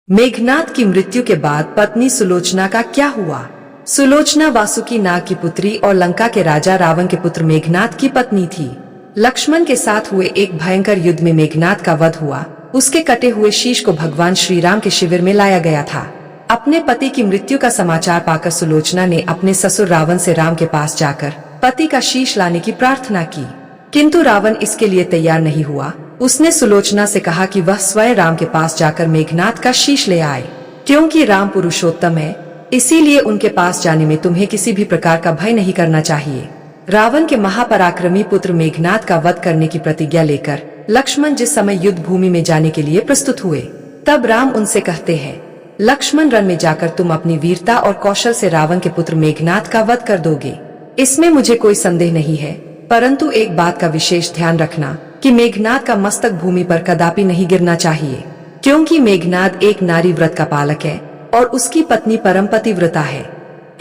मेघनाद की मृत्यु के बाद पत्नी सुलोचना का क्या हुआ। सुलोचना वासुकी नाग की पुत्री और लंका के राजा रावण के पुत्र मेघनाद की पत्नी थी। लक्ष्मण के साथ हुए एक भयंकर युद्ध में मेघनाद का वध हुआ। उसके कटे हुए शीश को भगवान श्री राम के शिविर में लाया गया था। अपने पति की मृत्यु का समाचार पाकर सुलोचना ने अपने ससुर रावण से राम के पास जाकर पति का शीश लाने की प्रार्थना की, किंतु रावण इसके लिए तैयार नहीं हुआ। उसने सुलोचना से कहा कि वह स्वयं राम के पास जाकर मेघनाद का शीश ले आए, क्योंकि राम पुरुषोत्तम है, इसीलिए उनके पास जाने में तुम्हें किसी भी प्रकार का भय नहीं करना चाहिए। रावण के महापराक्रमी पुत्र मेघनाद का वध करने की प्रतिज्ञा लेकर लक्ष्मण जिस समय युद्ध भूमि में जाने के लिए प्रस्तुत हुए, तब राम उनसे कहते हैं, लक्ष्मण, रण में जाकर तुम अपनी वीरता और कौशल से रावण के पुत्र मेघनाद का वध कर दोगे, इसमें मुझे कोई संदेह नहीं है। परंतु एक बात का विशेष ध्यान रखना कि मेघनाद का मस्तक भूमि पर कदापि नहीं गिरना चाहिए, क्योंकि मेघनाद एक नारी व्रत का पालक है और उसकी पत्नी परम पतिव्रता है।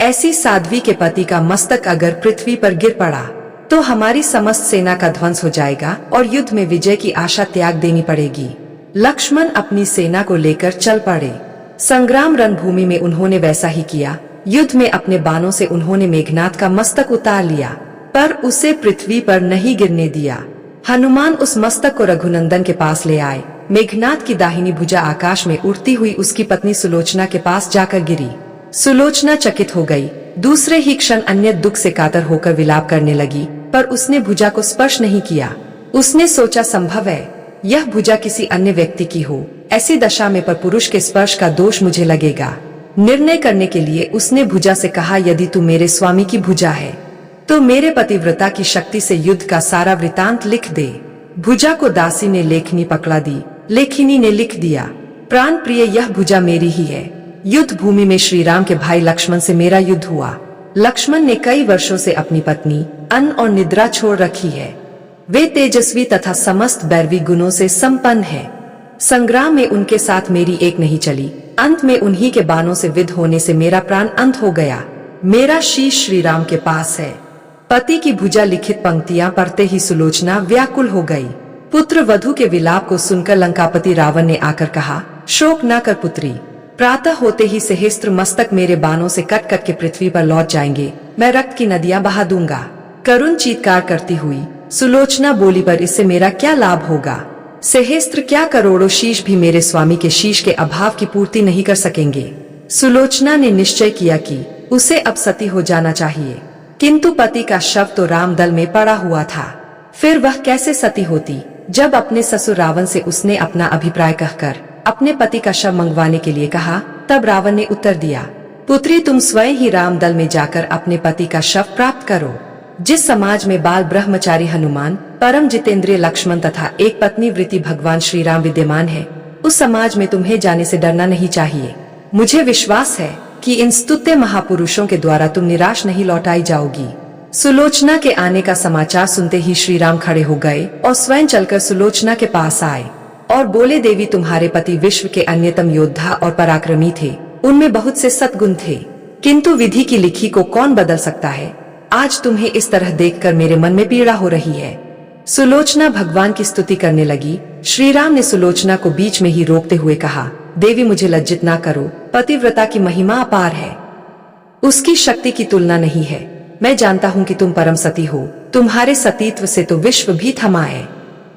ऐसी साध्वी के पति का मस्तक अगर पृथ्वी पर गिर पड़ा तो हमारी समस्त सेना का ध्वंस हो जाएगा और युद्ध में विजय की आशा त्याग देनी पड़ेगी। लक्ष्मण अपनी सेना को लेकर चल पड़े। संग्राम रणभूमि में उन्होंने वैसा ही किया। युद्ध में अपने बाणों से उन्होंने मेघनाद का मस्तक उतार लिया, पर उसे पृथ्वी पर नहीं गिरने दिया। हनुमान उस मस्तक को रघुनंदन के पास ले आए। मेघनाद की दाहिनी भुजा आकाश में उड़ती हुई उसकी पत्नी सुलोचना के पास जाकर गिरी। सुलोचना चकित हो गई। दूसरे ही क्षण अन्य दुख से कातर होकर विलाप करने लगी, पर उसने भुजा को स्पर्श नहीं किया। उसने सोचा, संभव है यह भुजा किसी अन्य व्यक्ति की हो, ऐसी दशा में पर पुरुष के स्पर्श का दोष मुझे लगेगा। निर्णय करने के लिए उसने भुजा से कहा, यदि तू मेरे स्वामी की भुजा है तो मेरे पतिव्रता की शक्ति से युद्ध का सारा वृतांत लिख दे। भुजा को दासी ने लेखनी पकड़ा दी। लेखिनी ने लिख दिया, प्राण प्रिय, यह भुजा मेरी ही है। युद्ध भूमि में श्री राम के भाई लक्ष्मण से मेरा युद्ध हुआ। लक्ष्मण ने कई वर्षों से अपनी पत्नी, अन्न और निद्रा छोड़ रखी है। वे तेजस्वी तथा समस्त दैवी गुणों से संपन्न है। संग्राम में उनके साथ मेरी एक नहीं चली। अंत में उन्हीं के बाणों से विद्ध होने से मेरा प्राण अंत हो गया। मेरा शीश श्री राम के पास है। पति की भुजा लिखित पंक्तियां पढ़ते ही सुलोचना व्याकुल हो गई। पुत्र वधू के विलाप को सुनकर लंकापति रावण ने आकर कहा, शोक न कर पुत्री, प्रातः होते ही सहस्त्र मस्तक मेरे बाणों से कट कट के पृथ्वी पर लौट जाएंगे। मैं रक्त की नदियां बहा दूंगा। करुण चीत्कार करती हुई सुलोचना बोली, पर इससे मेरा क्या लाभ होगा। सहस्त्र क्या करोड़ों शीश भी मेरे स्वामी के शीश के अभाव की पूर्ति नहीं कर सकेंगे। सुलोचना ने निश्चय किया कि उसे अब सती हो जाना चाहिए, किंतु पति का शव तो राम दल में पड़ा हुआ था। फिर वह कैसे सती होती। जब अपने ससुर रावण से उसने अपना अभिप्राय कहकर अपने पति का शव मंगवाने के लिए कहा, तब रावण ने उत्तर दिया, पुत्री, तुम स्वयं ही राम दल में जाकर अपने पति का शव प्राप्त करो। जिस समाज में बाल ब्रह्मचारी हनुमान, परम जितेंद्रिय लक्ष्मण तथा एक पत्नी वृत्ति भगवान श्री राम विद्यमान है, उस समाज में तुम्हें जाने से डरना नहीं चाहिए। मुझे विश्वास है कि इन स्तुत्य महापुरुषों के द्वारा तुम निराश नहीं लौटाई जाओगी। सुलोचना के आने का समाचार सुनते ही श्री राम खड़े हो गए और स्वयं चलकर सुलोचना के पास आए और बोले, देवी, तुम्हारे पति विश्व के अन्यतम योद्धा और पराक्रमी थे। उनमें बहुत से सद्गुण थे, किंतु विधि की लिखी को कौन बदल सकता है। आज तुम्हें इस तरह देखकर मेरे मन में पीड़ा हो रही है। सुलोचना भगवान की स्तुति करने लगी। श्री राम ने सुलोचना को बीच में ही रोकते हुए कहा, देवी, मुझे लज्जित ना करो। पतिव्रता की महिमा अपार है, उसकी शक्ति की तुलना नहीं है। मैं जानता हूँ कि तुम परम सती हो। तुम्हारे सतीत्व से तो विश्व भी थमा है।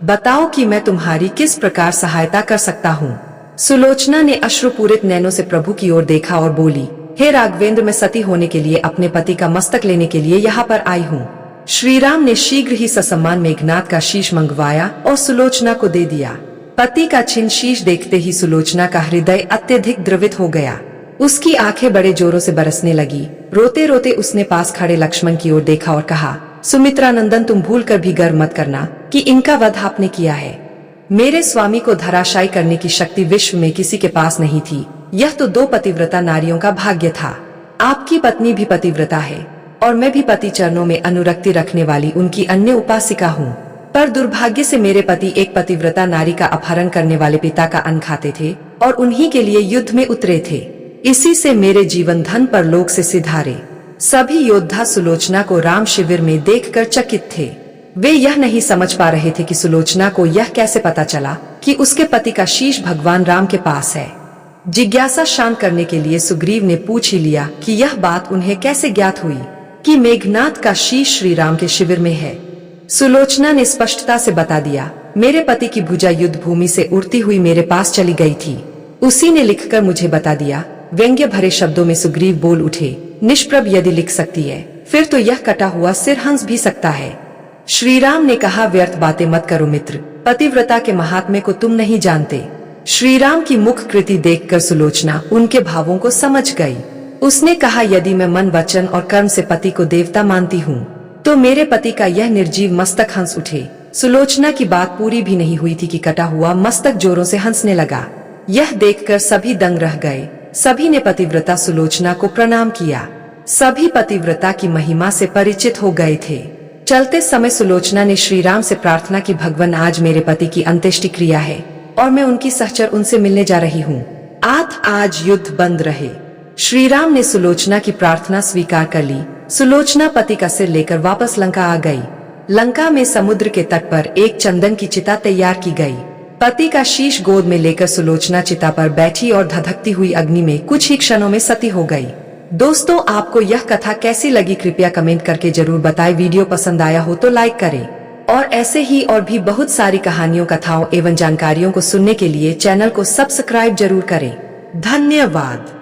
बताओ कि मैं तुम्हारी किस प्रकार सहायता कर सकता हूँ। सुलोचना ने अश्रुपूरित नैनों से प्रभु की ओर देखा और बोली, हे राघवेंद्र, मैं सती होने के लिए अपने पति का मस्तक लेने के लिए यहाँ पर आई हूँ। श्री राम ने शीघ्र ही ससम्मान मेघनाद का शीश मंगवाया और सुलोचना को दे दिया। पति का छिन्न शीश देखते ही सुलोचना का हृदय अत्यधिक द्रवित हो गया। उसकी आंखें बड़े जोरों से बरसने लगी। रोते रोते उसने पास खड़े लक्ष्मण की ओर देखा और कहा, सुमित्रा नंदन, तुम भूल कर भी गर्व मत करना कि इनका वध आपने किया है। मेरे स्वामी को धराशायी करने की शक्ति विश्व में किसी के पास नहीं थी। यह तो दो पतिव्रता नारियों का भाग्य था। आपकी पत्नी भी पतिव्रता है और मैं भी पति चरणों में अनुरक्ति रखने वाली उनकी अन्य उपासिका हूँ। पर दुर्भाग्य से मेरे पति एक पतिव्रता नारी का अपहरण करने वाले पिता का अन्न खाते थे और उन्हीं के लिए युद्ध में उतरे थे। इसी से मेरे जीवन धन पर लोक से सिधारे। सभी योद्धा सुलोचना को राम शिविर में देखकर चकित थे। वे यह नहीं समझ पा रहे थे कि सुलोचना को यह कैसे पता चला कि उसके पति का शीश भगवान राम के पास है। जिज्ञासा शांत करने के लिए सुग्रीव ने पूछ ही लिया कि यह बात उन्हें कैसे ज्ञात हुई कि मेघनाद का शीश श्री राम के शिविर में है। सुलोचना ने स्पष्टता से बता दिया, मेरे पति की भुजा युद्ध भूमि से उड़ती हुई मेरे पास चली गई थी, उसी ने लिखकर मुझे बता दिया। व्यंग्य भरे शब्दों में सुग्रीव बोल उठे, निष्प्रभ यदि लिख सकती है फिर तो यह कटा हुआ सिर हंस भी सकता है। श्री राम ने कहा, व्यर्थ बातें मत करो मित्र, पतिव्रता के महात्म्य को तुम नहीं जानते। श्री राम की मुख कृति देखकर सुलोचना उनके भावों को समझ गई। उसने कहा, यदि मैं मन वचन और कर्म से पति को देवता मानती हूँ तो मेरे पति का यह निर्जीव मस्तक हंस उठे। सुलोचना की बात पूरी भी नहीं हुई थी कि कटा हुआ मस्तक जोरों से हंसने लगा। यह देखकर सभी दंग रह गए। सभी ने पतिव्रता सुलोचना को प्रणाम किया। सभी पतिव्रता की महिमा से परिचित हो गए थे। चलते समय सुलोचना ने श्री राम से प्रार्थना की, भगवान आज मेरे पति की अंत्येष्टि क्रिया है और मैं उनकी सहचर उनसे मिलने जा रही हूँ, आप आज युद्ध बंद रहे। श्री राम ने सुलोचना की प्रार्थना स्वीकार कर ली। सुलोचना पति का सिर लेकर वापस लंका आ गई। लंका में समुद्र के तट पर एक चंदन की चिता तैयार की गई। पति का शीश गोद में लेकर सुलोचना चिता पर बैठी और धधकती हुई अग्नि में कुछ ही क्षणों में सती हो गई। दोस्तों, आपको यह कथा कैसी लगी कृपया कमेंट करके जरूर बताएं। वीडियो पसंद आया हो तो लाइक करें और ऐसे ही और भी बहुत सारी कहानियों, कथाओं एवं जानकारियों को सुनने के लिए चैनल को सब्सक्राइब जरूर करें। धन्यवाद।